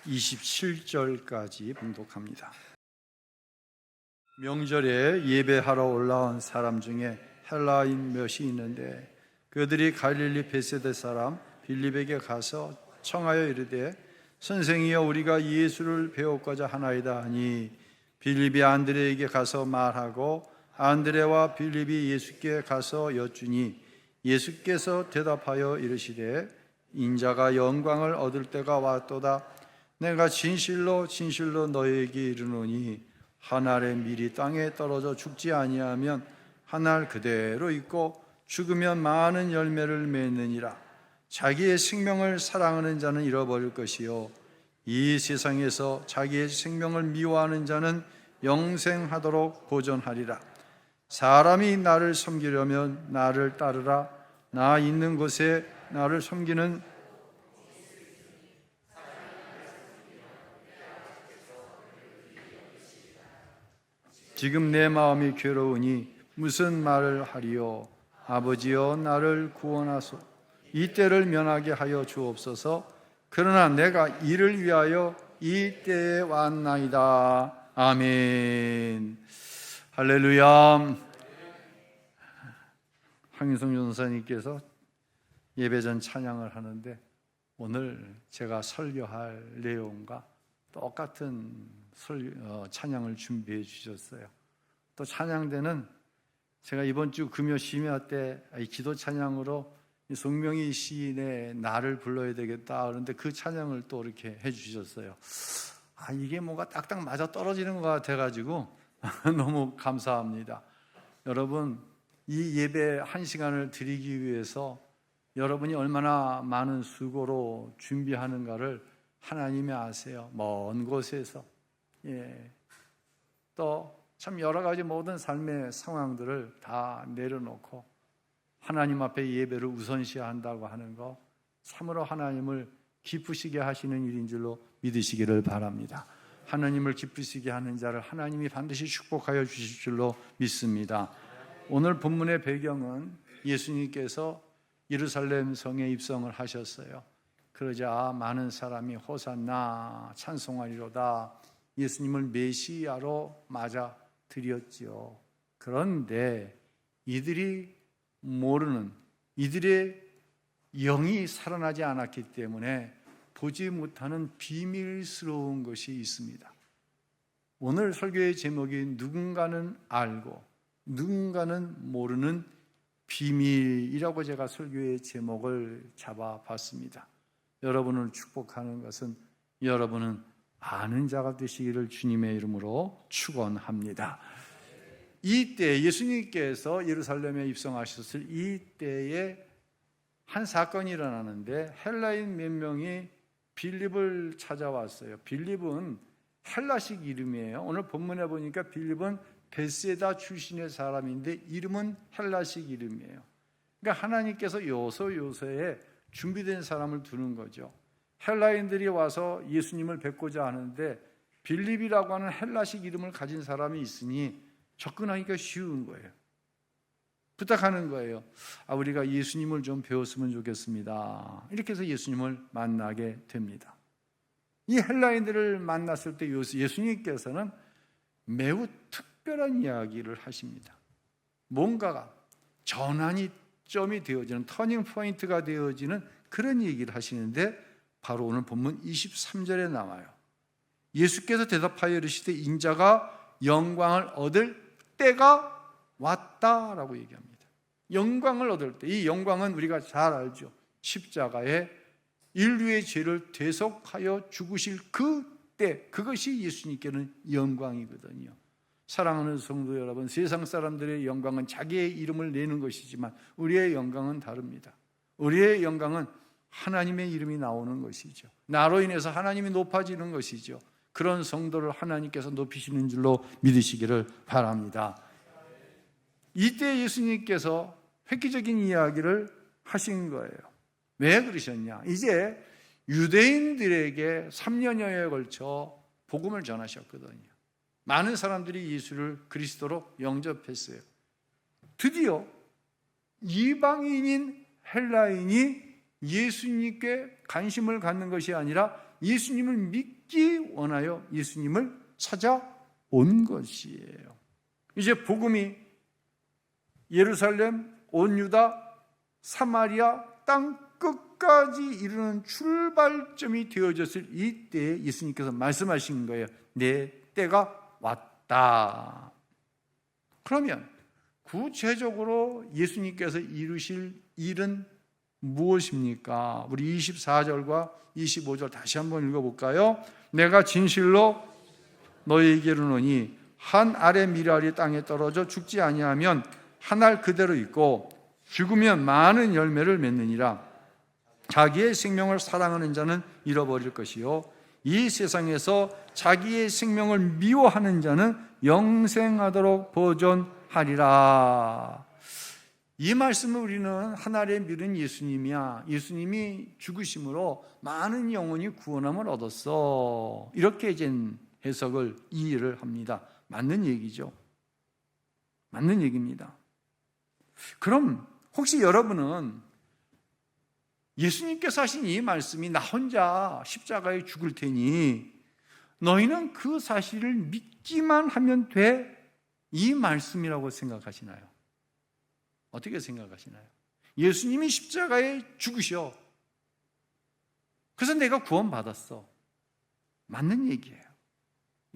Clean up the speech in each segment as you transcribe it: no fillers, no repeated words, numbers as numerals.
27절까지 봉독합니다. 명절에 예배하러 올라온 사람 중에 헬라인 몇이 있는데 그들이 갈릴리 베세다 사람 빌립에게 가서 청하여 이르되 선생이여 우리가 예수를 배우고자 하나이다 하니 빌립이 안드레에게 가서 말하고 안드레와 빌립이 예수께 가서 여쭈니 예수께서 대답하여 이르시되 인자가 영광을 얻을 때가 왔도다. 내가 진실로 진실로 너희에게 이르노니 한 알의 밀이 땅에 떨어져 죽지 아니하면 한 알 그대로 있고 죽으면 많은 열매를 맺느니라. 자기의 생명을 사랑하는 자는 잃어버릴 것이요 이 세상에서 자기의 생명을 미워하는 자는 영생하도록 보존하리라. 사람이 나를 섬기려면 나를 따르라. 나 있는 곳에 나를 섬기는 지금 내 마음이 괴로우니 무슨 말을 하리요. 아버지여 나를 구원하소. 이 때를 면하게 하여 주옵소서. 그러나 내가 이를 위하여 이 때에 왔나이다. 아멘. 할렐루야. 황인성 전사님께서 예배 전 찬양을 하는데 오늘 제가 설교할 내용과 똑같은 찬양을 준비해 주셨어요. 또 찬양대는 제가 이번 주 금요 심야 때 기도 찬양으로 송명희 시인의 나를 불러야 되겠다 그런데 그 찬양을 또 이렇게 해 주셨어요. 이게 뭔가 딱딱 맞아 떨어지는 것 같아가지고 너무 감사합니다. 여러분 이 예배 한 시간을 드리기 위해서 여러분이 얼마나 많은 수고로 준비하는가를 하나님이 아세요. 먼 곳에서 또 참 여러 가지 모든 삶의 상황들을 다 내려놓고 하나님 앞에 예배를 우선시한다고 하는 거 참으로 하나님을 기쁘시게 하시는 일인 줄로 믿으시기를 바랍니다. 하나님을 기쁘시게 하는 자를 하나님이 반드시 축복하여 주실 줄로 믿습니다. 오늘 본문의 배경은 예수님께서 예루살렘 성에 입성을 하셨어요. 그러자 많은 사람이 호산나 찬송하리로다 예수님을 메시아로 맞아들였지요. 그런데 이들이 모르는 이들의 영이 살아나지 않았기 때문에 보지 못하는 비밀스러운 것이 있습니다. 오늘 설교의 제목이 누군가는 알고 누군가는 모르는 비밀이라고 제가 설교의 제목을 잡아봤습니다. 여러분을 축복하는 것은 여러분은 아는 자가 되시기를 주님의 이름으로 축원합니다. 이때 예수님께서 예루살렘에 입성하셨을 이때에 한 사건이 일어나는데 헬라인 몇 명이 빌립을 찾아왔어요. 빌립은 헬라식 이름이에요. 오늘 본문에 보니까 빌립은 베세다 출신의 사람인데 이름은 헬라식 이름이에요. 그러니까 하나님께서 요소요소에 준비된 사람을 두는 거죠. 헬라인들이 와서 예수님을 뵙고자 하는데 빌립이라고 하는 헬라식 이름을 가진 사람이 있으니 접근하기가 쉬운 거예요. 부탁하는 거예요. 우리가 예수님을 좀 배웠으면 좋겠습니다. 이렇게 해서 예수님을 만나게 됩니다. 이 헬라인들을 만났을 때 예수님께서는 매우 특별한 이야기를 하십니다. 뭔가가 전환점이 되어지는 터닝 포인트가 되어지는 그런 얘기를 하시는데 바로 오늘 본문 23절에 나와요. 예수께서 대답하여 이르시되 인자가 영광을 얻을 때가 왔다라고 얘기합니다. 영광을 얻을 때, 이 영광은 우리가 잘 알죠. 십자가에 인류의 죄를 대속하여 죽으실 그때, 그것이 예수님께는 영광이거든요. 사랑하는 성도 여러분, 세상 사람들의 영광은 자기의 이름을 내는 것이지만 우리의 영광은 다릅니다. 우리의 영광은 하나님의 이름이 나오는 것이죠. 나로 인해서 하나님이 높아지는 것이죠. 그런 성도를 하나님께서 높이시는 줄로 믿으시기를 바랍니다. 이때 예수님께서 획기적인 이야기를 하신 거예요. 왜 그러셨냐? 이제 유대인들에게 3년여에 걸쳐 복음을 전하셨거든요. 많은 사람들이 예수를 그리스도로 영접했어요. 드디어 이방인인 헬라인이 예수님께 관심을 갖는 것이 아니라 예수님을 믿기 원하여 예수님을 찾아온 것이에요. 이제 복음이 예루살렘, 온 유다, 사마리아 땅 끝까지 이르는 출발점이 되어졌을 이때에 예수님께서 말씀하신 거예요. 내 때가 왔다. 그러면 구체적으로 예수님께서 이루실 일은 무엇입니까? 우리 24절과 25절 다시 한번 읽어볼까요? 내가 진실로 너희에게 이르노니 한 알의 밀알이 땅에 떨어져 죽지 아니하면 한 알 그대로 있고 죽으면 많은 열매를 맺느니라. 자기의 생명을 사랑하는 자는 잃어버릴 것이요 이 세상에서 자기의 생명을 미워하는 자는 영생하도록 보존하리라. 이 말씀을 우리는 한 알의 밀은 예수님이야, 예수님이 죽으심으로 많은 영혼이 구원함을 얻었어, 이렇게 이제 해석을 이해를 합니다. 맞는 얘기죠. 맞는 얘기입니다. 그럼 혹시 여러분은 예수님께서 하신 이 말씀이 나 혼자 십자가에 죽을 테니 너희는 그 사실을 믿기만 하면 돼, 이 말씀이라고 생각하시나요? 어떻게 생각하시나요? 예수님이 십자가에 죽으셔, 그래서 내가 구원받았어. 맞는 얘기예요.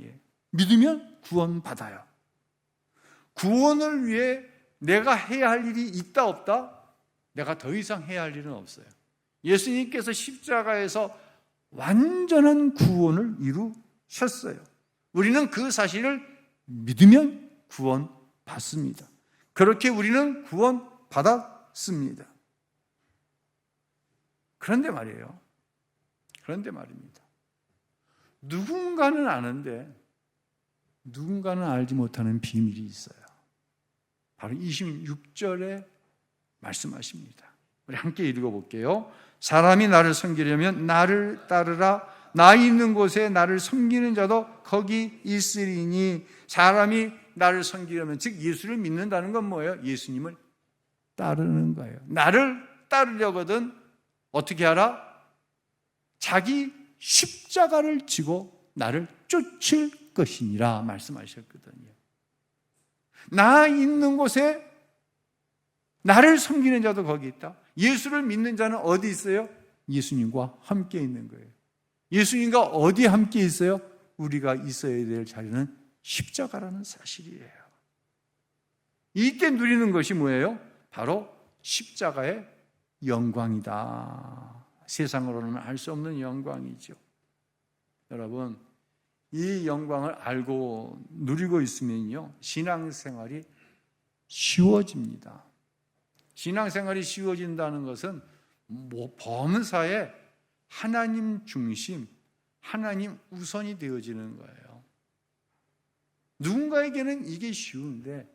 예. 믿으면 구원받아요. 구원을 위해 내가 해야 할 일이 있다 없다? 내가 더 이상 해야 할 일은 없어요. 예수님께서 십자가에서 완전한 구원을 이루셨어요. 우리는 그 사실을 믿으면 구원받습니다. 그렇게 우리는 구원받았습니다. 그런데 말이에요. 그런데 말입니다. 누군가는 아는데 누군가는 알지 못하는 비밀이 있어요. 바로 26절에 말씀하십니다. 우리 함께 읽어볼게요. 사람이 나를 섬기려면 나를 따르라. 나 있는 곳에 나를 섬기는 자도 거기 있으리니. 사람이 나를 섬기려면, 즉 예수를 믿는다는 건 뭐예요? 예수님을 따르는 거예요. 나를 따르려거든 어떻게 하라? 자기 십자가를 지고 나를 쫓을 것이니라 말씀하셨거든요. 나 있는 곳에 나를 섬기는 자도 거기 있다. 예수를 믿는 자는 어디 있어요? 예수님과 함께 있는 거예요. 예수님과 어디 함께 있어요? 우리가 있어야 될 자리는 십자가라는 사실이에요. 이때 누리는 것이 뭐예요? 바로 십자가의 영광이다. 세상으로는 알 수 없는 영광이죠. 여러분, 이 영광을 알고 누리고 있으면요, 신앙생활이 쉬워집니다. 신앙생활이 쉬워진다는 것은 범사에 하나님 중심, 하나님 우선이 되어지는 거예요. 누군가에게는 이게 쉬운데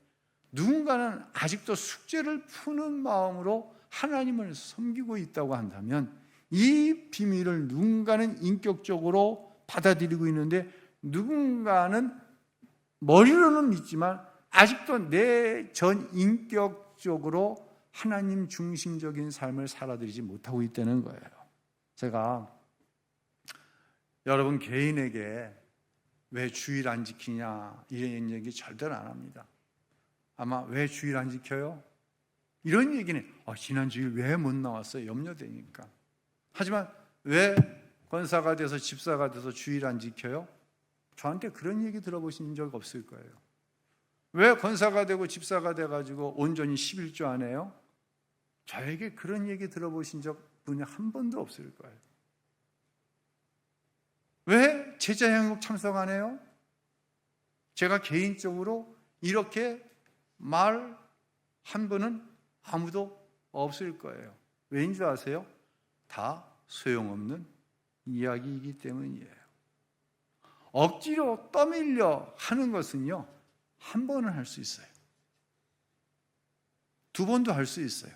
누군가는 아직도 숙제를 푸는 마음으로 하나님을 섬기고 있다고 한다면 이 비밀을 누군가는 인격적으로 받아들이고 있는데 누군가는 머리로는 믿지만 아직도 내 전 인격적으로 하나님 중심적인 삶을 살아들이지 못하고 있다는 거예요. 제가 여러분 개인에게 왜 주일 안 지키냐 이런 얘기 절대로 안 합니다. 아마 왜 주일 안 지켜요? 이런 얘기는 지난 주일 왜 못 나왔어요? 염려되니까. 하지만 왜 권사가 돼서 집사가 돼서 주일 안 지켜요? 저한테 그런 얘기 들어보신 적 없을 거예요. 왜 권사가 되고 집사가 돼가지고 온전히 11조 안 해요? 저에게 그런 얘기 들어보신 적 분이 한 번도 없을 거예요. 왜 제자양육 참석 안 해요? 제가 개인적으로 이렇게 말 한 분은 아무도 없을 거예요. 왜인 줄 아세요? 다 소용없는 이야기이기 때문이에요. 억지로 떠밀려 하는 것은요, 한 번은 할 수 있어요. 두 번도 할 수 있어요.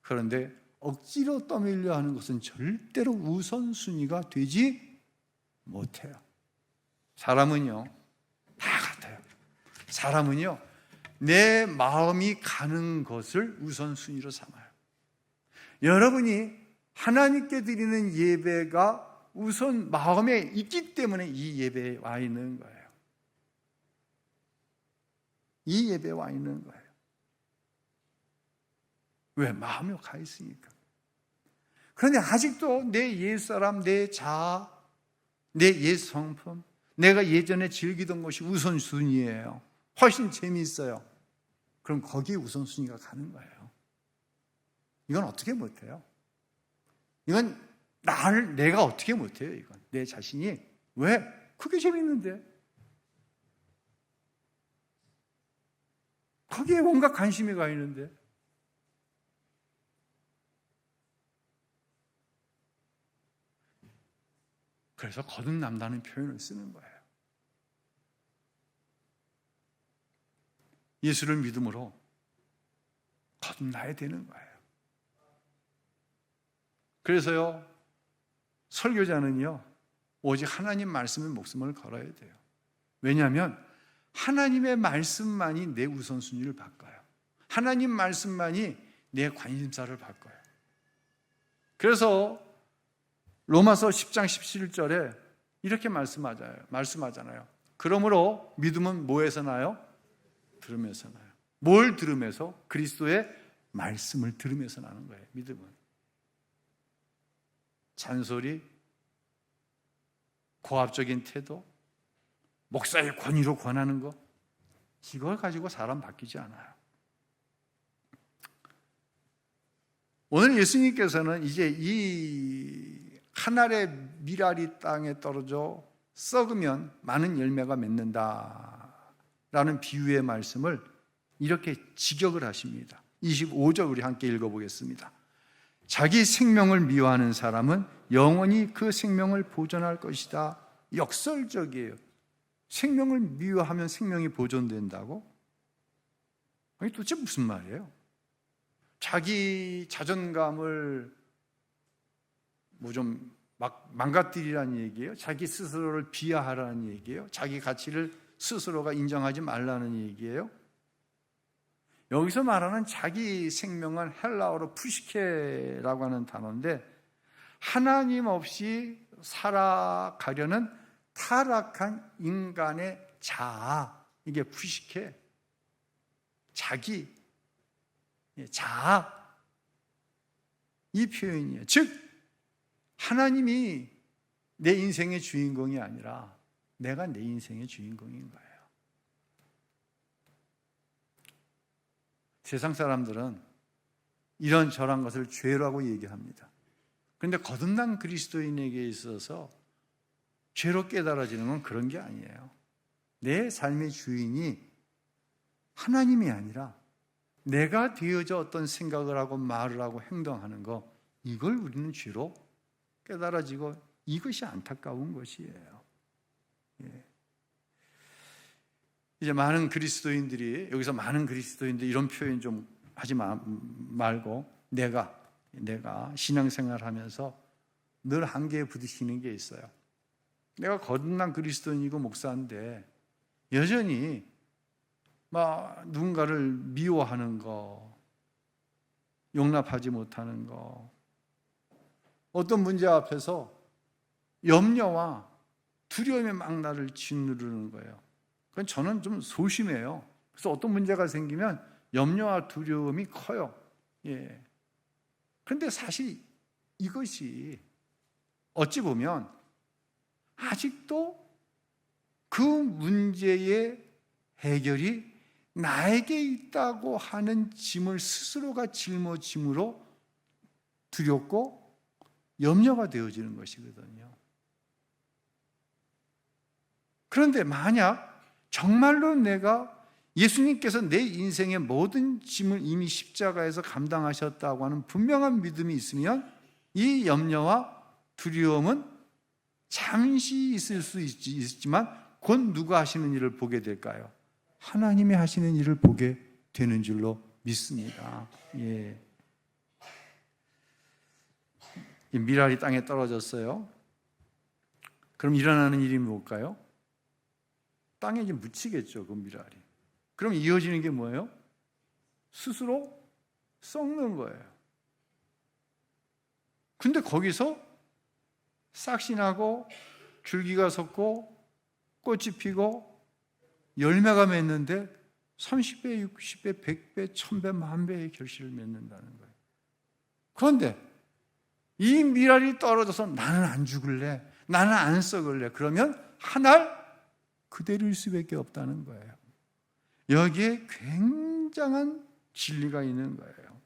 그런데 억지로 떠밀려 하는 것은 절대로 우선순위가 되지 못해요. 사람은요, 다 같아요. 사람은요, 내 마음이 가는 것을 우선순위로 삼아요. 여러분이 하나님께 드리는 예배가 우선 마음에 있기 때문에 이 예배에 와 있는 거예요. 이 예배에 와 있는 거예요. 왜? 마음이 가 있으니까. 그런데 아직도 내 옛사람, 내 자아, 내 옛 성품, 내가 예전에 즐기던 것이 우선순위예요. 훨씬 재미있어요. 그럼 거기에 우선순위가 가는 거예요. 이건 어떻게 못해요? 이건 내가 어떻게 못해요? 이건 내 자신이. 왜? 그게 재밌는데. 거기에 온갖 관심이 가 있는데. 그래서 거듭난다는 표현을 쓰는 거예요. 예수를 믿음으로 거듭나야 되는 거예요. 그래서요, 설교자는요, 오직 하나님 말씀에 목숨을 걸어야 돼요. 왜냐하면 하나님의 말씀만이 내 우선순위를 바꿔요. 하나님 말씀만이 내 관심사를 바꿔요. 그래서 로마서 10장 17절에 이렇게 말씀하잖아요. 그러므로 믿음은 뭐에서 나요? 들음에서 나요. 뭘 들음에서? 그리스도의 말씀을 들으면서 나는 거예요. 믿음은. 잔소리, 고압적인 태도, 목사의 권위로 권하는 거, 이걸 가지고 사람 바뀌지 않아요. 오늘 예수님께서는 이제 이 한 알의 밀알이 땅에 떨어져 썩으면 많은 열매가 맺는다라는 비유의 말씀을 이렇게 직역을 하십니다. 25절 우리 함께 읽어보겠습니다. 자기 생명을 미워하는 사람은 영원히 그 생명을 보존할 것이다. 역설적이에요. 생명을 미워하면 생명이 보존된다고? 아니 도대체 무슨 말이에요? 자기 자존감을 좀 망가뜨리라는 얘기예요? 자기 스스로를 비하하라는 얘기예요? 자기 가치를 스스로가 인정하지 말라는 얘기예요? 여기서 말하는 자기 생명은 헬라어로 푸시케라고 하는 단어인데 하나님 없이 살아가려는 타락한 인간의 자아, 이게 푸시케, 자기, 자아, 이 표현이에요. 즉 하나님이 내 인생의 주인공이 아니라 내가 내 인생의 주인공인 거예요. 세상 사람들은 이런 저런 것을 죄라고 얘기합니다. 그런데 거듭난 그리스도인에게 있어서 죄로 깨달아지는 건 그런 게 아니에요. 내 삶의 주인이 하나님이 아니라 내가 되어져 어떤 생각을 하고 말을 하고 행동하는 거, 이걸 우리는 죄로 깨달아지고 이것이 안타까운 것이에요. 예. 이제 많은 그리스도인들이, 여기서 많은 그리스도인들이 이런 표현 좀 하지 말고 내가 신앙생활 하면서 늘 한계에 부딪히는 게 있어요. 내가 거듭난 그리스도인이고 목사인데 여전히 누군가를 미워하는 거, 용납하지 못하는 거, 어떤 문제 앞에서 염려와 두려움의 막 나를 짓누르는 거예요. 그건 저는 좀 소심해요. 그래서 어떤 문제가 생기면 염려와 두려움이 커요. 예. 그런데 사실 이것이 어찌 보면 아직도 그 문제의 해결이 나에게 있다고 하는 짐을 스스로가 짊어짐으로 두렵고 염려가 되어지는 것이거든요. 그런데 만약 정말로 내가 예수님께서 내 인생의 모든 짐을 이미 십자가에서 감당하셨다고 하는 분명한 믿음이 있으면 이 염려와 두려움은 잠시 있을 수 있지만 곧 누가 하시는 일을 보게 될까요? 하나님이 하시는 일을 보게 되는 줄로 믿습니다. 예. 이 밀알이 땅에 떨어졌어요. 그럼 일어나는 일이 뭘까요? 땅에 이제 묻히겠죠, 그 밀알이. 그럼 이어지는 게 뭐예요? 스스로 썩는 거예요. 근데 거기서 싹이 나고 줄기가 섰고 꽃이 피고 열매가 맺는데 30배, 60배, 100배, 1000배, 만배의 결실을 맺는다는 거예요. 그런데 이 밀알이 떨어져서 나는 안 죽을래, 나는 안 썩을래, 그러면 한 알 그대로일 수밖에 없다는 거예요. 여기에 굉장한 진리가 있는 거예요.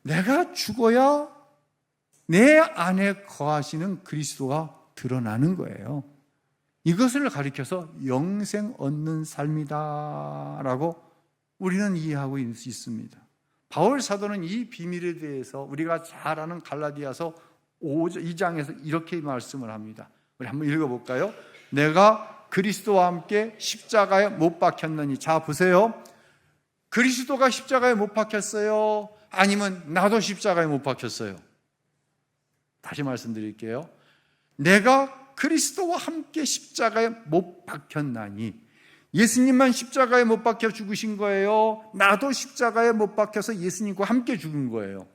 내가 죽어야 내 안에 거하시는 그리스도가 드러나는 거예요. 이것을 가리켜서 영생 얻는 삶이다라고 우리는 이해하고 있습니다. 바울 사도는 이 비밀에 대해서 우리가 잘 아는 갈라디아서 2장에서 이렇게 말씀을 합니다. 우리 한번 읽어볼까요? 내가 그리스도와 함께 십자가에 못 박혔느니. 자, 보세요. 그리스도가 십자가에 못 박혔어요? 아니면 나도 십자가에 못 박혔어요? 다시 말씀드릴게요. 내가 그리스도와 함께 십자가에 못 박혔나니. 예수님만 십자가에 못 박혀 죽으신 거예요? 나도 십자가에 못 박혀서 예수님과 함께 죽은 거예요?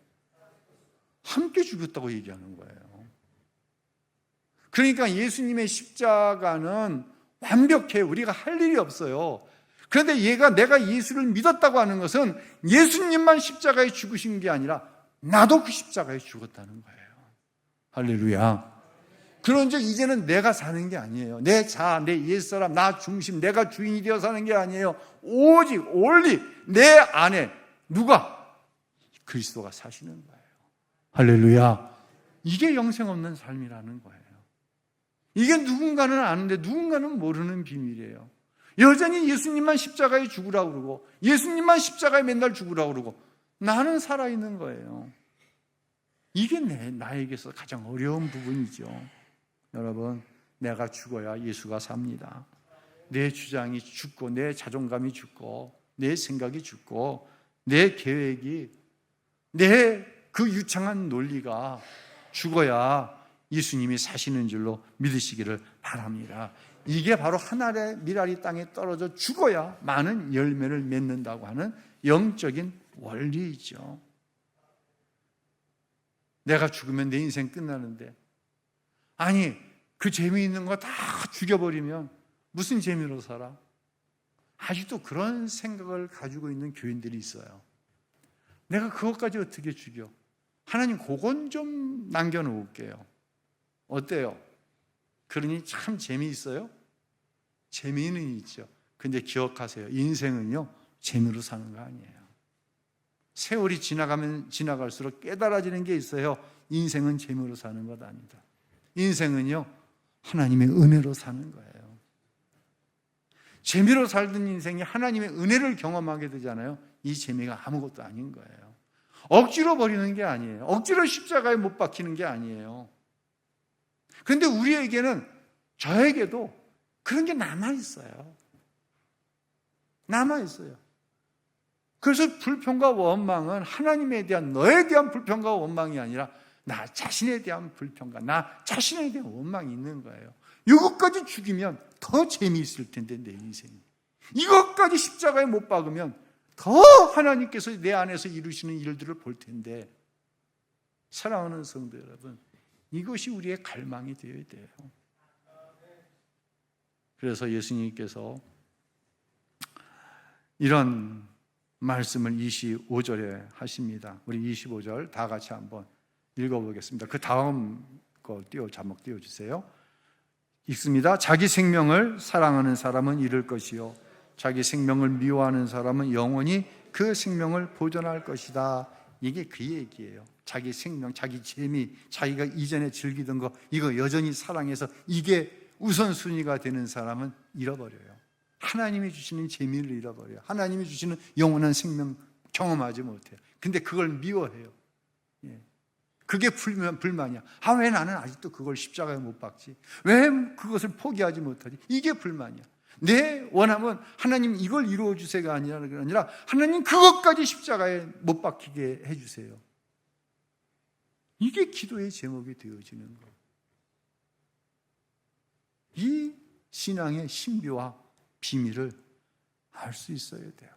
함께 죽었다고 얘기하는 거예요. 그러니까 예수님의 십자가는 완벽해요. 우리가 할 일이 없어요. 그런데 내가 예수를 믿었다고 하는 것은 예수님만 십자가에 죽으신 게 아니라 나도 그 십자가에 죽었다는 거예요. 할렐루야. 그런즉 이제는 내가 사는 게 아니에요. 내 자아, 내 옛사람, 나 중심, 내가 주인이 되어 사는 게 아니에요. 오직 올리 내 안에 누가? 그리스도가 사시는 거예요. 할렐루야. 이게 영생 없는 삶이라는 거예요. 이게 누군가는 아는데 누군가는 모르는 비밀이에요. 여전히 예수님만 십자가에 죽으라고 그러고 예수님만 십자가에 맨날 죽으라고 그러고 나는 살아있는 거예요. 이게 나에게서 가장 어려운 부분이죠. 여러분, 내가 죽어야 예수가 삽니다. 내 주장이 죽고 내 자존감이 죽고 내 생각이 죽고 내 계획이 내 그 유창한 논리가 죽어야 예수님이 사시는 줄로 믿으시기를 바랍니다. 이게 바로 한 알의 밀알이 땅에 떨어져 죽어야 많은 열매를 맺는다고 하는 영적인 원리이죠. 내가 죽으면 내 인생 끝나는데, 아니 그 재미있는 거 다 죽여버리면 무슨 재미로 살아? 아직도 그런 생각을 가지고 있는 교인들이 있어요. 내가 그것까지 어떻게 죽여? 하나님 그건 좀 남겨놓을게요. 어때요? 그러니 참 재미있어요? 재미는 있죠. 근데 기억하세요. 인생은요 재미로 사는 거 아니에요. 세월이 지나가면 지나갈수록 깨달아지는 게 있어요. 인생은 재미로 사는 것 아니다. 인생은요 하나님의 은혜로 사는 거예요. 재미로 살던 인생이 하나님의 은혜를 경험하게 되잖아요. 이 재미가 아무것도 아닌 거예요. 억지로 버리는 게 아니에요. 억지로 십자가에 못 박히는 게 아니에요. 그런데 우리에게는, 저에게도 그런 게 남아있어요. 남아있어요. 그래서 불평과 원망은 하나님에 대한, 너에 대한 불평과 원망이 아니라 나 자신에 대한 불평과 나 자신에 대한 원망이 있는 거예요. 이것까지 죽이면 더 재미있을 텐데, 내 인생이. 이것까지 십자가에 못 박으면 더 하나님께서 내 안에서 이루시는 일들을 볼 텐데. 사랑하는 성도 여러분, 이것이 우리의 갈망이 되어야 돼요. 그래서 예수님께서 이런 말씀을 25절에 하십니다. 우리 25절 다 같이 한번 읽어보겠습니다. 그 다음 거 자막 띄워주세요. 읽습니다. 자기 생명을 사랑하는 사람은 잃을 것이요 자기 생명을 미워하는 사람은 영원히 그 생명을 보존할 것이다. 이게 그 얘기예요. 자기 생명, 자기 재미, 자기가 이전에 즐기던 거, 이거 여전히 사랑해서 이게 우선순위가 되는 사람은 잃어버려요. 하나님이 주시는 재미를 잃어버려요. 하나님이 주시는 영원한 생명 경험하지 못해요. 근데 그걸 미워해요. 그게 불만이야. 왜 나는 아직도 그걸 십자가에 못 박지? 왜 그것을 포기하지 못하지? 이게 불만이야. 내 원함은 하나님 이걸 이루어 주세요가 아니라 하나님 그것까지 십자가에 못 박히게 해주세요. 이게 기도의 제목이 되어지는 거예요. 이 신앙의 신비와 비밀을 알 수 있어야 돼요.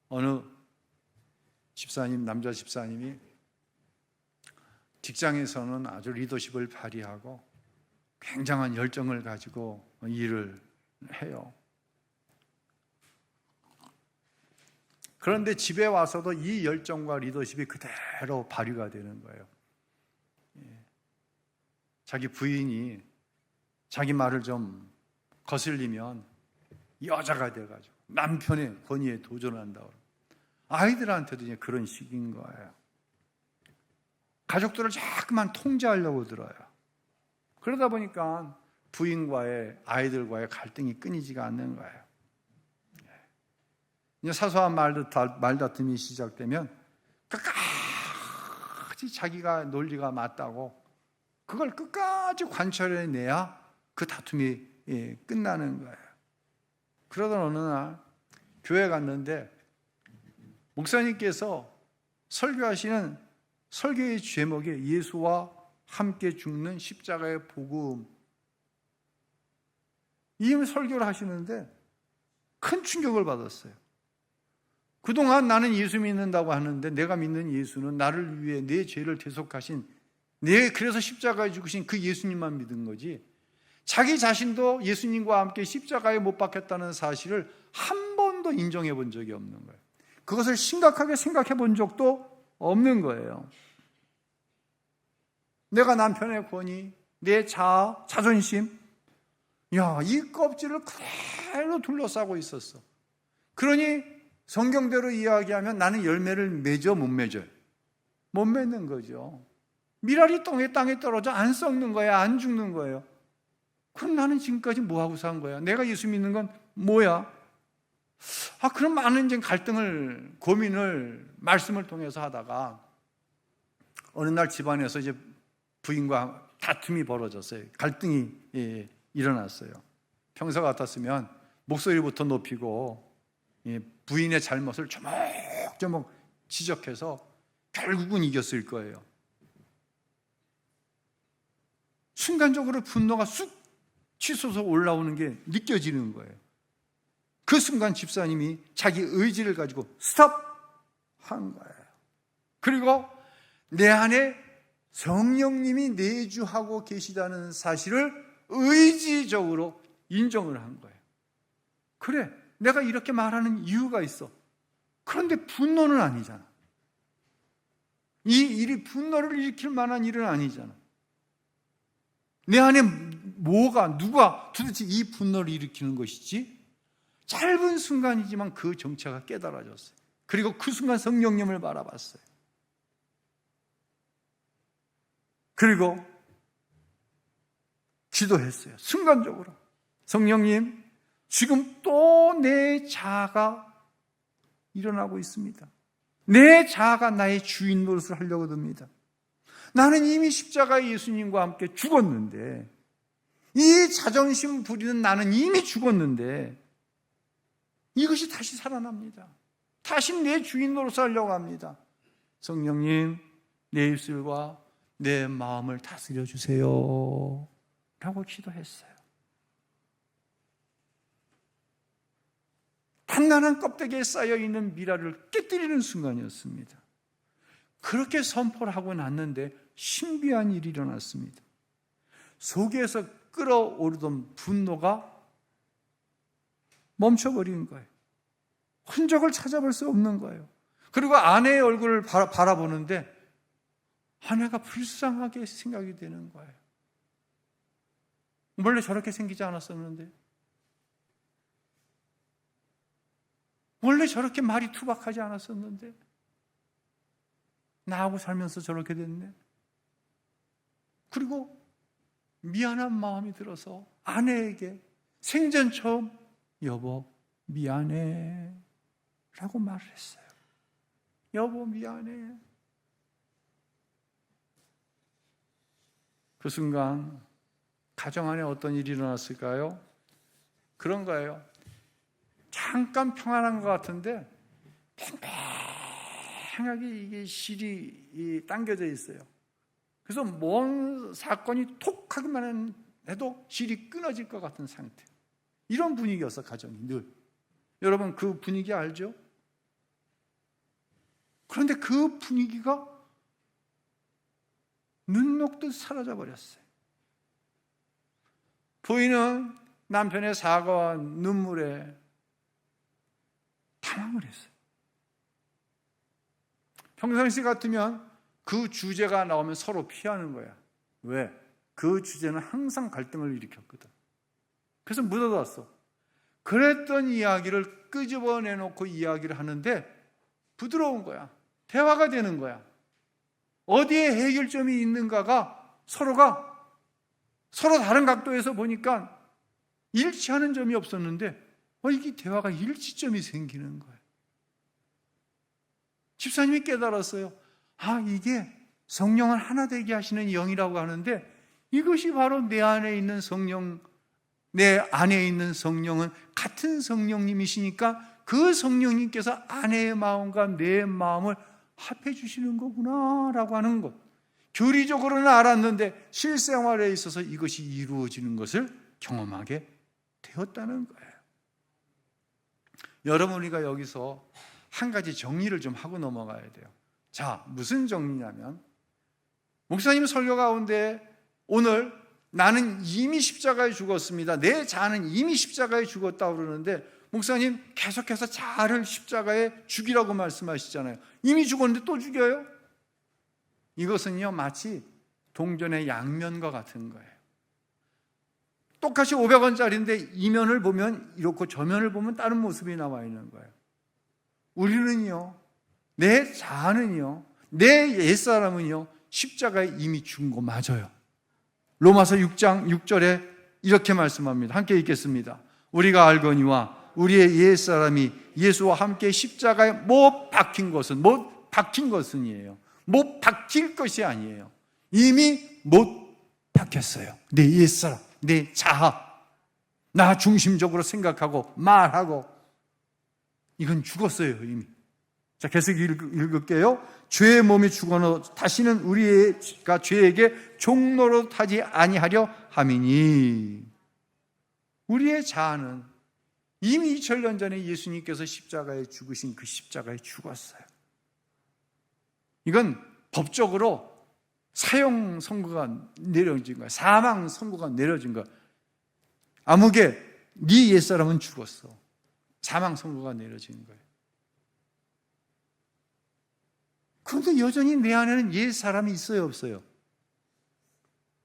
어느 집사님, 남자 집사님이 직장에서는 아주 리더십을 발휘하고 굉장한 열정을 가지고 일을 해요. 그런데 집에 와서도 이 열정과 리더십이 그대로 발휘가 되는 거예요. 자기 부인이 자기 말을 좀 거슬리면 여자가 돼가지고 남편의 권위에 도전한다고. 아이들한테도 이제 그런 식인 거예요. 가족들을 자꾸만 통제하려고 들어요. 그러다 보니까 부인과의, 아이들과의 갈등이 끊이지가 않는 거예요. 이제 사소한 말다툼이 시작되면 끝까지 자기가 논리가 맞다고 그걸 끝까지 관철해내야 그 다툼이 끝나는 거예요. 그러던 어느 날 교회 갔는데 목사님께서 설교하시는 설교의 제목이 예수와 함께 죽는 십자가의 복음, 이 설교를 하시는데 큰 충격을 받았어요. 그동안 나는 예수 믿는다고 하는데 내가 믿는 예수는 나를 위해 내 죄를 대속하신, 그래서 십자가에 죽으신 그 예수님만 믿은 거지, 자기 자신도 예수님과 함께 십자가에 못 박혔다는 사실을 한 번도 인정해 본 적이 없는 거예요. 그것을 심각하게 생각해 본 적도 없는 거예요. 내가 남편의 권위, 내 자아, 자존심, 이 껍질을 그대로 둘러싸고 있었어. 그러니 성경대로 이야기하면 나는 열매를 맺어, 못 맺어요? 못 맺는 거죠. 미랄이 땅에 떨어져 안 썩는 거야, 안 죽는 거예요. 그럼 나는 지금까지 뭐하고 산 거야? 내가 예수 믿는 건 뭐야? 그런 많은 이제 갈등을, 고민을 말씀을 통해서 하다가 어느 날 집안에서 이제 부인과 다툼이 벌어졌어요. 갈등이 일어났어요. 평소 같았으면 목소리부터 높이고 부인의 잘못을 조목조목 지적해서 결국은 이겼을 거예요. 순간적으로 분노가 쑥 치솟아 올라오는 게 느껴지는 거예요. 그 순간 집사님이 자기 의지를 가지고 스톱! 한 거예요. 그리고 내 안에 성령님이 내주하고 계시다는 사실을 의지적으로 인정을 한 거예요. 그래, 내가 이렇게 말하는 이유가 있어. 그런데 분노는 아니잖아. 이 일이 분노를 일으킬 만한 일은 아니잖아. 내 안에 누가 도대체 이 분노를 일으키는 것이지? 짧은 순간이지만 그 정체가 깨달아졌어요. 그리고 그 순간 성령님을 바라봤어요. 그리고 기도했어요. 순간적으로. 성령님, 지금 또 내 자아가 일어나고 있습니다. 내 자아가 나의 주인 노릇을 하려고 듭니다. 나는 이미 십자가의 예수님과 함께 죽었는데, 이 자존심 부리는 나는 이미 죽었는데 이것이 다시 살아납니다. 다시 내 주인 노릇을 하려고 합니다. 성령님, 내 입술과 내 마음을 다스려 주세요 라고 기도했어요. 단단한 껍데기에 쌓여있는 미랄을 깨뜨리는 순간이었습니다. 그렇게 선포를 하고 났는데 신비한 일이 일어났습니다. 속에서 끓어오르던 분노가 멈춰버린 거예요. 흔적을 찾아볼 수 없는 거예요. 그리고 아내의 얼굴을 바라보는데 아내가 불쌍하게 생각이 되는 거예요. 원래 저렇게 생기지 않았었는데, 원래 저렇게 말이 투박하지 않았었는데 나하고 살면서 저렇게 됐네. 그리고 미안한 마음이 들어서 아내에게 생전 처음 여보 미안해 라고 말을 했어요. 여보 미안해. 그 순간 가정 안에 어떤 일이 일어났을까요? 그런 거예요. 잠깐 평안한 것 같은데 팽팽하게 이게 실이 당겨져 있어요. 그래서 뭔 사건이 톡 하기만 해도 실이 끊어질 것 같은 상태. 이런 분위기였어, 가정이 늘. 여러분 그 분위기 알죠? 그런데 그 분위기가 눈 녹듯 사라져 버렸어요. 부인은 남편의 사과와 눈물에 당황을 했어요. 평상시 같으면 그 주제가 나오면 서로 피하는 거야. 왜? 그 주제는 항상 갈등을 일으켰거든. 그래서 묻어뒀어. 그랬던 이야기를 끄집어내놓고 이야기를 하는데 부드러운 거야. 대화가 되는 거야. 어디에 해결점이 있는가가 서로 다른 각도에서 보니까 일치하는 점이 없었는데 이게 대화가 일치점이 생기는 거예요. 집사님이 깨달았어요. 이게 성령을 하나 되게 하시는 영이라고 하는데 이것이 바로 내 안에 있는 성령, 내 안에 있는 성령은 같은 성령님이시니까 그 성령님께서 아내의 마음과 내 마음을 합해 주시는 거구나 라고 하는 것. 교리적으로는 알았는데 실생활에 있어서 이것이 이루어지는 것을 경험하게 되었다는 거예요. 여러분, 우리가 여기서 한 가지 정리를 좀 하고 넘어가야 돼요. 자, 무슨 정리냐면 목사님 설교 가운데 오늘 나는 이미 십자가에 죽었습니다. 내 자아는 이미 십자가에 죽었다고 그러는데 목사님 계속해서 자아를 십자가에 죽이라고 말씀하시잖아요. 이미 죽었는데 또 죽여요? 이것은요, 마치 동전의 양면과 같은 거예요. 똑같이 500원짜리인데 이면을 보면 이렇고 저면을 보면 다른 모습이 나와 있는 거예요. 우리는요, 내 자아는요, 내 옛사람은요, 십자가에 이미 죽은 거 맞아요. 로마서 6장 6절에 이렇게 말씀합니다. 함께 읽겠습니다. 우리가 알거니와 우리의 옛사람이 예수와 함께 십자가에 못 박힌 것은이에요. 못 박힐 것이 아니에요. 이미 못 박혔어요. 내 옛사람, 내 자아, 나 중심적으로 생각하고 말하고 이건 죽었어요, 이미. 자, 계속 읽을게요. 죄의 몸이 죽어서 다시는 우리가 죄에게 종로로 타지 아니하려 함이니. 우리의 자아는 이미 2000년 전에 예수님께서 십자가에 죽으신 그 십자가에 죽었어요. 이건 법적으로 사형 선고가 내려진 거야. 사망 선고가 내려진 거야. 아무개 네 옛사람은 죽었어. 사망 선고가 내려진 거예요. 그런데 여전히 내 안에는 옛사람이 있어요, 없어요?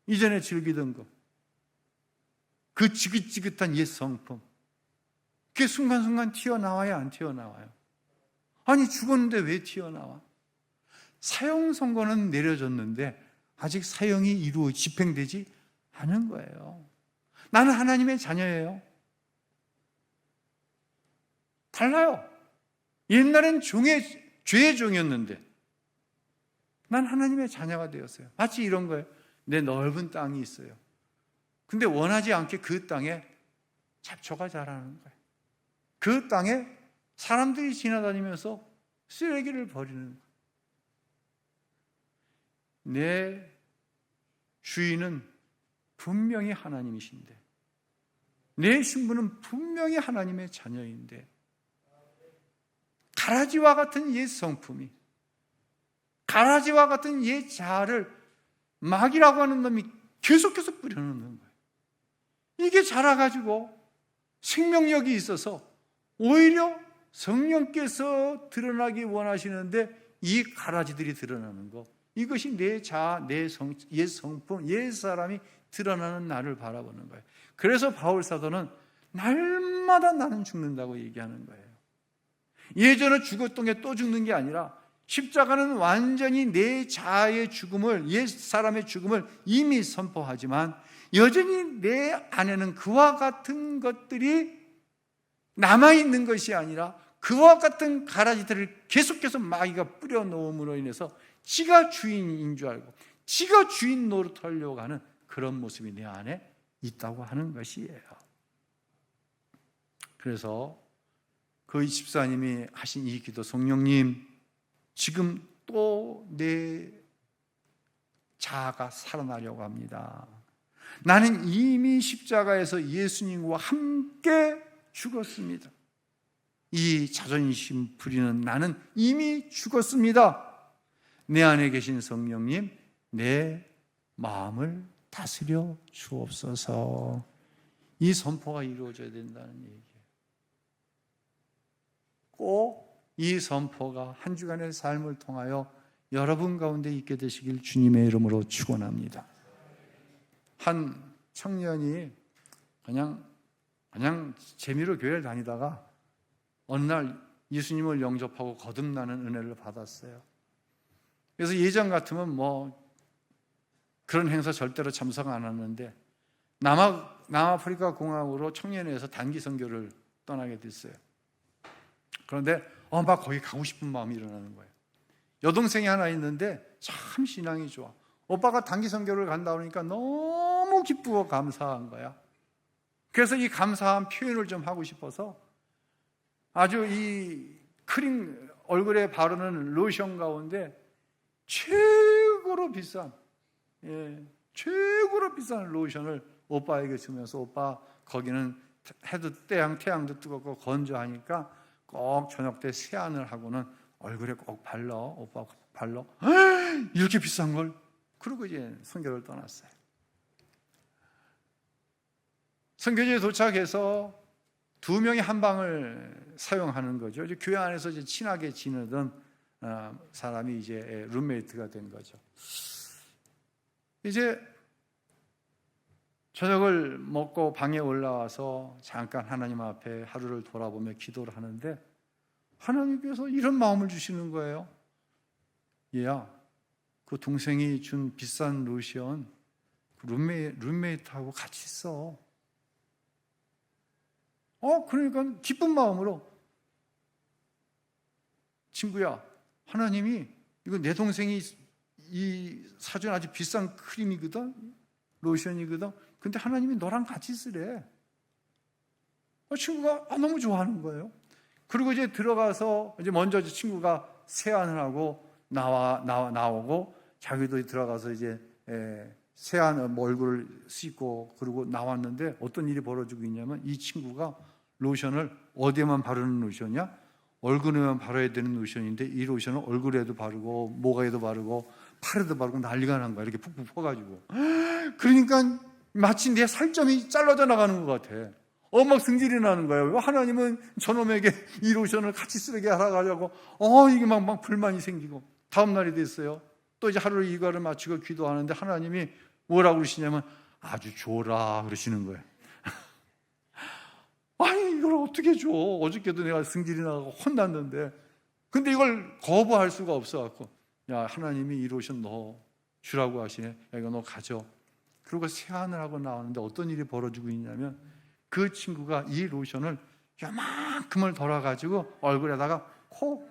이전에 즐기던 거, 그 지긋지긋한 옛 성품, 그게 순간순간 튀어나와요, 안 튀어나와요? 아니, 죽었는데 왜 튀어나와? 사형 선고는 내려졌는데 아직 사형이 집행되지 않은 거예요. 나는 하나님의 자녀예요. 달라요. 옛날엔 죄의 종이었는데 난 하나님의 자녀가 되었어요. 마치 이런 거예요. 내 넓은 땅이 있어요. 근데 원하지 않게 그 땅에 잡초가 자라는 거예요. 그 땅에 사람들이 지나다니면서 쓰레기를 버리는 거예요. 내 주인은 분명히 하나님이신데, 내 신부는 분명히 하나님의 자녀인데, 가라지와 같은 옛 성품이, 가라지와 같은 옛 자아를 마귀라고 하는 놈이 계속해서 뿌려놓는 거예요. 이게 자라가지고 생명력이 있어서 오히려 성령께서 드러나기 원하시는데 이 가라지들이 드러나는 거, 이것이 내 자아, 옛 성품, 옛 사람이 드러나는 나를 바라보는 거예요. 그래서 바울 사도는 날마다 나는 죽는다고 얘기하는 거예요. 예전에 죽었던 게 또 죽는 게 아니라 십자가는 완전히 내 자아의 죽음을, 옛 사람의 죽음을 이미 선포하지만 여전히 내 안에는 그와 같은 것들이 남아있는 것이 아니라 그와 같은 가라지들을 계속해서 마귀가 뿌려놓음으로 인해서 지가 주인인 줄 알고 지가 주인 노릇하려고 하는 그런 모습이 내 안에 있다고 하는 것이에요. 그래서 그 집사님이 하신 이 기도, 성령님, 지금 또 내 자아가 살아나려고 합니다. 나는 이미 십자가에서 예수님과 함께 죽었습니다. 이 자존심 부리는 나는 이미 죽었습니다. 내 안에 계신 성령님, 내 마음을 다스려 주옵소서. 이 선포가 이루어져야 된다는 얘기예요. 꼭 이 선포가 한 주간의 삶을 통하여 여러분 가운데 있게 되시길 주님의 이름으로 축원합니다. 한 청년이 그냥 재미로 교회를 다니다가 어느 날 예수님을 영접하고 거듭나는 은혜를 받았어요. 그래서 예전 같으면 그런 행사 절대로 참석 안 하는데 남아프리카 공화국으로 청년회에서 단기 선교를 떠나게 됐어요. 그런데 막 거기 가고 싶은 마음이 일어나는 거예요. 여동생이 하나 있는데 참 신앙이 좋아. 오빠가 단기 선교를 간다 그러니까 너무 기쁘고 감사한 거야. 그래서 이 감사한 표현을 좀 하고 싶어서 아주 이 크림 얼굴에 바르는 로션 가운데 최고로 비싼 로션을 오빠에게 주면서 오빠 거기는 태양도 뜨겁고 건조하니까 꼭 저녁 때 세안을 하고는 얼굴에 꼭 발라. 오빠 발라. 이렇게 비싼 걸. 그러고 이제 선교를 떠났어요. 선교지에 도착해서 2명이 한 방을 사용하는 거죠. 이제 교회 안에서 이제 친하게 지내던 사람이 이제 룸메이트가 된 거죠. 이제 저녁을 먹고 방에 올라와서 잠깐 하나님 앞에 하루를 돌아보며 기도를 하는데 하나님께서 이런 마음을 주시는 거예요. 얘야, 그 동생이 준 비싼 로션 룸메이트하고 같이 써. 그러니까 기쁜 마음으로 친구야, 하나님이 이거 내 동생이 이 사준 아주 비싼 크림이거든, 로션이거든. 근데 하나님이 너랑 같이 쓰래. 친구가 너무 좋아하는 거예요. 그리고 이제 들어가서 이제 먼저 친구가 세안을 하고 나오고 자기도 들어가서 이제 세안 얼굴을 씻고 그리고 나왔는데 어떤 일이 벌어지고 있냐면 이 친구가 로션을 어디에만 바르는 로션이야? 얼굴에만 바르야 되는 로션인데 이 로션을 얼굴에도 바르고 목에도 바르고 팔에도 바르고 난리가 난 거야. 이렇게 푹푹 퍼가지고. 그러니까 마치 내 살점이 잘라져 나가는 것 같아. 막 승질이 나는 거예요. 하나님은 저놈에게 이 로션을 같이 쓰게 하라고 이게 막 불만이 생기고 다음 날이 됐어요. 또 이제 하루 일과를 마치고 기도하는데 하나님이 뭐라고 그러시냐면 아주 줘라 그러시는 거예요. 아니 이걸 어떻게 줘? 어저께도 내가 승질이 나고 혼났는데 근데 이걸 거부할 수가 없어갖고 야 하나님이 이 로션 너 주라고 하시네. 야 이거 너 가져. 그리고 세안을 하고 나왔는데 어떤 일이 벌어지고 있냐면 그 친구가 이 로션을 요만큼을 덜어가지고 얼굴에다가 콕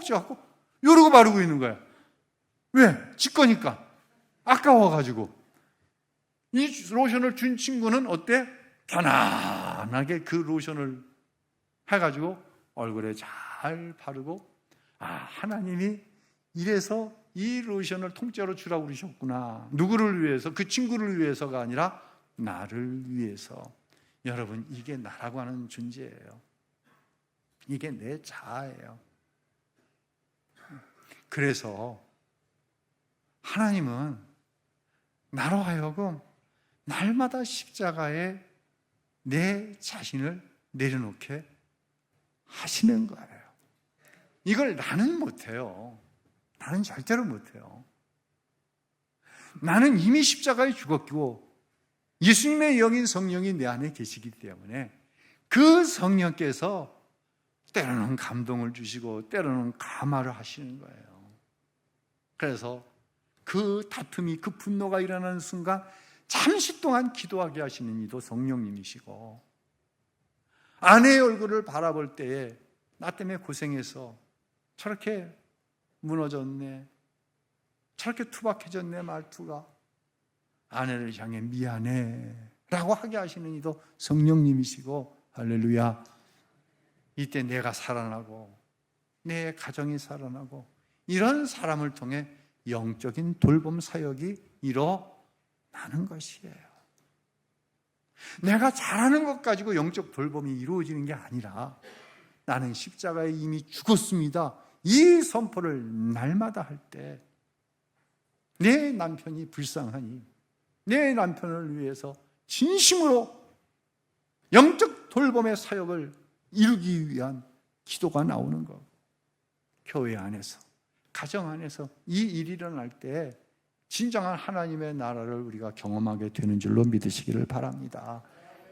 쥐어갖고 이러고 바르고 있는 거야. 왜? 지 거니까. 아까워가지고. 이 로션을 준 친구는 어때? 편안하게 그 로션을 해가지고 얼굴에 잘 바르고 하나님이 이래서 이 로션을 통째로 주라고 그러셨구나. 누구를 위해서? 그 친구를 위해서가 아니라 나를 위해서. 여러분 이게 나라고 하는 존재예요. 이게 내 자아예요. 그래서 하나님은 나로 하여금 날마다 십자가에 내 자신을 내려놓게 하시는 거예요. 이걸 나는 못해요. 나는 절대로 못해요. 나는 이미 십자가에 죽었고 예수님의 영인 성령이 내 안에 계시기 때문에 그 성령께서 때로는 감동을 주시고 때로는 감화를 하시는 거예요. 그래서 그 다툼이 그 분노가 일어나는 순간 잠시 동안 기도하게 하시는 이도 성령님이시고 아내의 얼굴을 바라볼 때에 나 때문에 고생해서 저렇게 무너졌네, 저렇게 투박해졌네 말투가, 아내를 향해 미안해 라고 하게 하시는 이도 성령님이시고 할렐루야. 이때 내가 살아나고 내 가정이 살아나고 이런 사람을 통해 영적인 돌봄 사역이 일어나는 것이에요. 내가 잘하는 것 가지고 영적 돌봄이 이루어지는 게 아니라 나는 십자가에 이미 죽었습니다. 이 선포를 날마다 할 때 내 남편이 불쌍하니 내 남편을 위해서 진심으로 영적 돌봄의 사역을 이루기 위한 기도가 나오는 것. 교회 안에서, 가정 안에서 이 일이 일어날 때 진정한 하나님의 나라를 우리가 경험하게 되는 줄로 믿으시기를 바랍니다.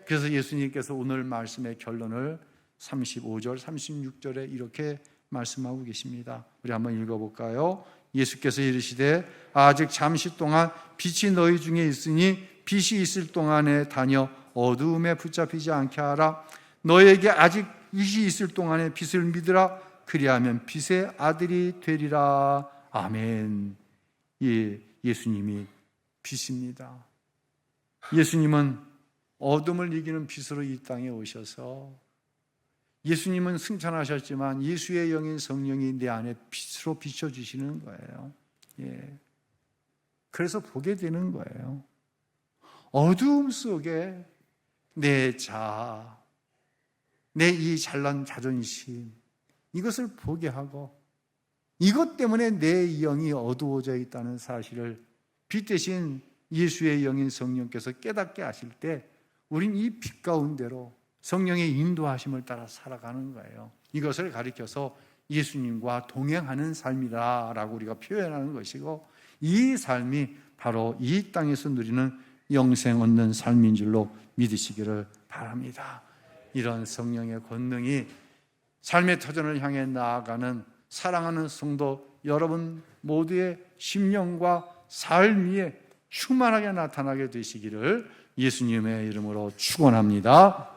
그래서 예수님께서 오늘 말씀의 결론을 35절, 36절에 이렇게 말씀하고 계십니다. 우리 한번 읽어볼까요? 예수께서 이르시되 아직 잠시 동안 빛이 너희 중에 있으니 빛이 있을 동안에 다녀 어두움에 붙잡히지 않게 하라. 너에게 아직 빛이 있을 동안에 빛을 믿으라. 그리하면 빛의 아들이 되리라. 아멘. 예수님이 빛입니다. 예수님은 어둠을 이기는 빛으로 이 땅에 오셔서 예수님은 승천하셨지만 예수의 영인 성령이 내 안에 빛으로 비춰주시는 거예요. 그래서 보게 되는 거예요. 어두움 속에 내 자아, 내 이 잘난 자존심, 이것을 보게 하고 이것 때문에 내 영이 어두워져 있다는 사실을 빛 대신 예수의 영인 성령께서 깨닫게 하실 때 우린 이 빛 가운데로 성령의 인도하심을 따라 살아가는 거예요. 이것을 가리켜서 예수님과 동행하는 삶이라고 우리가 표현하는 것이고, 이 삶이 바로 이 땅에서 누리는 영생 얻는 삶인 줄로 믿으시기를 바랍니다. 이런 성령의 권능이 삶의 터전을 향해 나아가는 사랑하는 성도 여러분 모두의 심령과 삶 위에 충만하게 나타나게 되시기를 예수님의 이름으로 축원합니다.